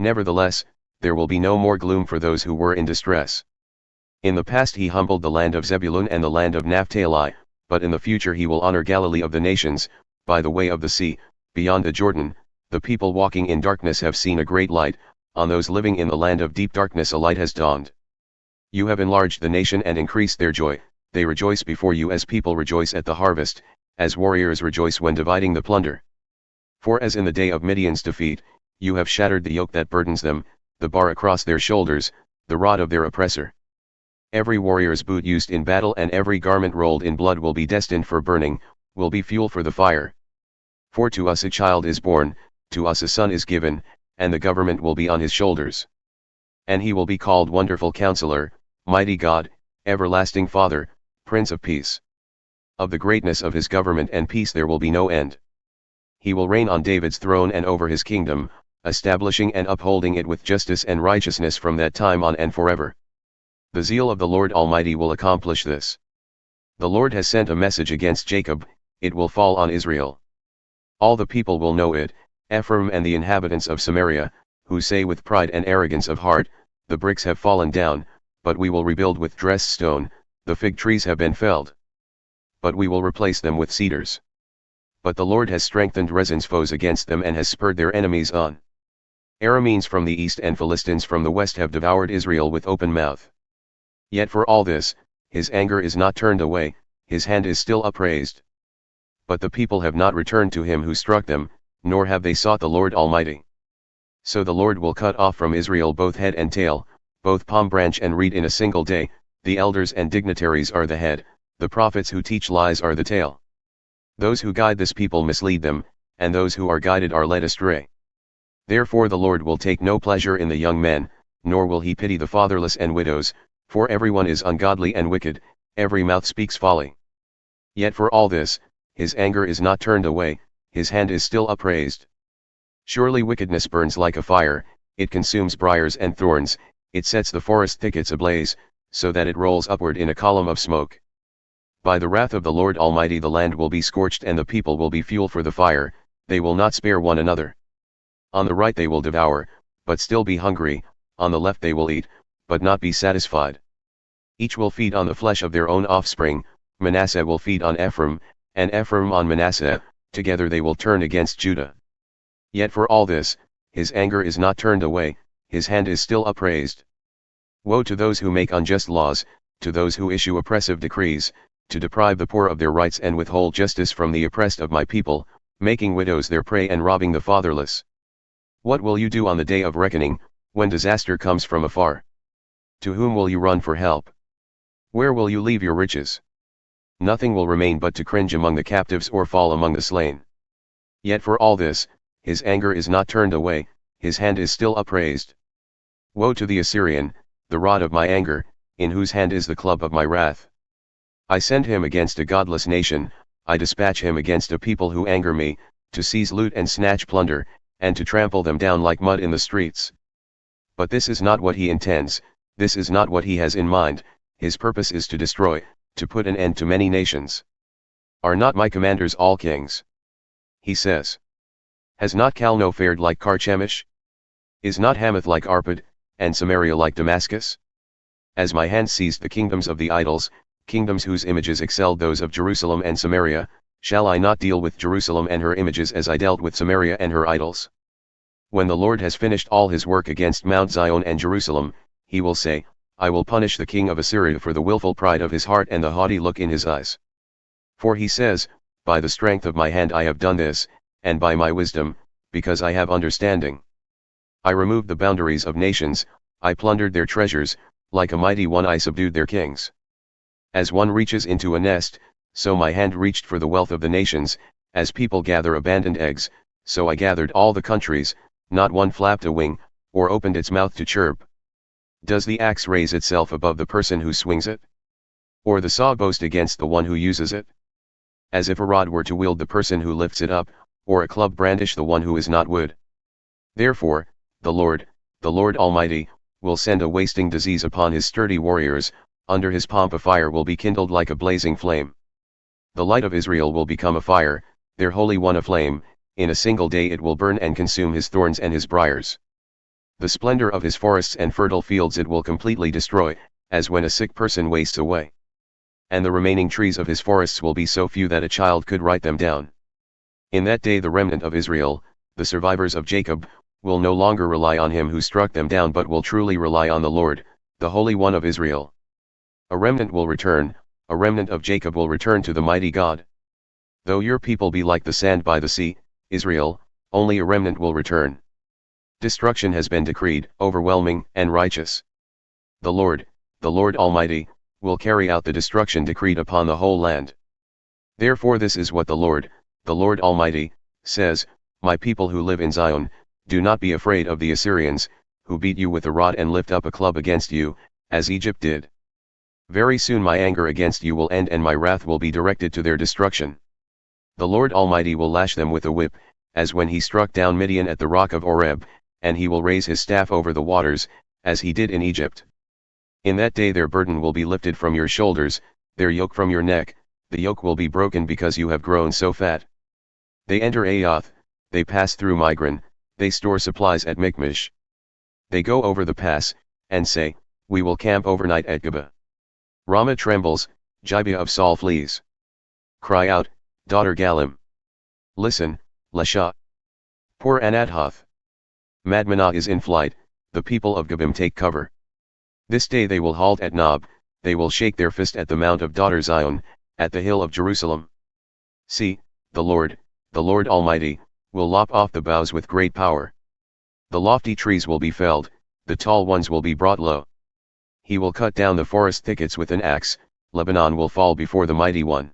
Nevertheless, there will be no more gloom for those who were in distress. In the past he humbled the land of Zebulun and the land of Naphtali, but in the future he will honor Galilee of the nations, by the way of the sea, beyond the Jordan. The people walking in darkness have seen a great light, on those living in the land of deep darkness a light has dawned. You have enlarged the nation and increased their joy, they rejoice before you as people rejoice at the harvest, as warriors rejoice when dividing the plunder. For as in the day of Midian's defeat, you have shattered the yoke that burdens them, the bar across their shoulders, the rod of their oppressor. Every warrior's boot used in battle and every garment rolled in blood will be destined for burning, will be fuel for the fire. For to us a child is born, to us a son is given, and the government will be on his shoulders. And he will be called Wonderful Counselor, Mighty God, Everlasting Father, Prince of Peace. Of the greatness of his government and peace there will be no end. He will reign on David's throne and over his kingdom, establishing and upholding it with justice and righteousness from that time on and forever. The zeal of the Lord Almighty will accomplish this. The Lord has sent a message against Jacob, it will fall on Israel. All the people will know it, Ephraim and the inhabitants of Samaria, who say with pride and arrogance of heart, the bricks have fallen down, but we will rebuild with dressed stone, the fig trees have been felled, but we will replace them with cedars. But the Lord has strengthened Rezin's foes against them and has spurred their enemies on. Arameans from the east and Philistines from the west have devoured Israel with open mouth. Yet for all this, his anger is not turned away, his hand is still upraised. But the people have not returned to him who struck them, nor have they sought the Lord Almighty. So the Lord will cut off from Israel both head and tail, both palm branch and reed in a single day. The elders and dignitaries are the head, the prophets who teach lies are the tail. Those who guide this people mislead them, and those who are guided are led astray. Therefore the Lord will take no pleasure in the young men, nor will he pity the fatherless and widows, for everyone is ungodly and wicked, every mouth speaks folly. Yet for all this, his anger is not turned away, his hand is still upraised. Surely wickedness burns like a fire, it consumes briers and thorns, it sets the forest thickets ablaze, so that it rolls upward in a column of smoke. By the wrath of the Lord Almighty the land will be scorched and the people will be fuel for the fire, they will not spare one another. On the right they will devour, but still be hungry, on the left they will eat, but not be satisfied. Each will feed on the flesh of their own offspring, Manasseh will feed on Ephraim, and Ephraim on Manasseh, together they will turn against Judah. Yet for all this, his anger is not turned away, his hand is still upraised. Woe to those who make unjust laws, to those who issue oppressive decrees, to deprive the poor of their rights and withhold justice from the oppressed of my people, making widows their prey and robbing the fatherless. What will you do on the day of reckoning, when disaster comes from afar? To whom will you run for help? Where will you leave your riches? Nothing will remain but to cringe among the captives or fall among the slain. Yet for all this, his anger is not turned away, his hand is still upraised. Woe to the Assyrian, the rod of my anger, in whose hand is the club of my wrath. I send him against a godless nation, I dispatch him against a people who anger me, to seize loot and snatch plunder, and to trample them down like mud in the streets. But this is not what he intends, this is not what he has in mind, his purpose is to destroy, to put an end to many nations. Are not my commanders all kings? He says. Has not Calno fared like Carchemish? Is not Hamath like Arpad, and Samaria like Damascus? As my hand seized the kingdoms of the idols, kingdoms whose images excelled those of Jerusalem and Samaria, shall I not deal with Jerusalem and her images as I dealt with Samaria and her idols? When the Lord has finished all his work against Mount Zion and Jerusalem, he will say, I will punish the king of Assyria for the willful pride of his heart and the haughty look in his eyes. For he says, by the strength of my hand I have done this, and by my wisdom, because I have understanding. I removed the boundaries of nations, I plundered their treasures, like a mighty one I subdued their kings. As one reaches into a nest, so my hand reached for the wealth of the nations, as people gather abandoned eggs, so I gathered all the countries, not one flapped a wing, or opened its mouth to chirp. Does the axe raise itself above the person who swings it? Or the saw boast against the one who uses it? As if a rod were to wield the person who lifts it up, or a club brandish the one who is not wood. Therefore, the Lord Almighty, will send a wasting disease upon his sturdy warriors, under his pomp a fire will be kindled like a blazing flame. The light of Israel will become a fire, their Holy One a flame, in a single day it will burn and consume his thorns and his briers. The splendor of his forests and fertile fields it will completely destroy, as when a sick person wastes away. And the remaining trees of his forests will be so few that a child could write them down. In that day the remnant of Israel, the survivors of Jacob, will no longer rely on him who struck them down but will truly rely on the Lord, the Holy One of Israel. A remnant will return, a remnant of Jacob will return to the mighty God. Though your people be like the sand by the sea, Israel, only a remnant will return. Destruction has been decreed, overwhelming and righteous. The Lord Almighty, will carry out the destruction decreed upon the whole land. Therefore this is what the Lord Almighty, says, My people who live in Zion, do not be afraid of the Assyrians, who beat you with a rod and lift up a club against you, as Egypt did. Very soon my anger against you will end and my wrath will be directed to their destruction. The Lord Almighty will lash them with a whip, as when he struck down Midian at the rock of Oreb, and he will raise his staff over the waters, as he did in Egypt. In that day their burden will be lifted from your shoulders, their yoke from your neck, the yoke will be broken because you have grown so fat. They enter Aoth, they pass through Migron, they store supplies at Michmash. They go over the pass, and say, We will camp overnight at Geba. Ramah trembles, Gibeah of Saul flees. Cry out, daughter Galim. Listen, Lasha. Poor Anathoth. Madmenah is in flight, the people of Gebim take cover. This day they will halt at Nob, they will shake their fist at the mount of daughter Zion, at the hill of Jerusalem. See, the Lord Almighty, will lop off the boughs with great power. The lofty trees will be felled, the tall ones will be brought low. He will cut down the forest thickets with an axe, Lebanon will fall before the mighty one.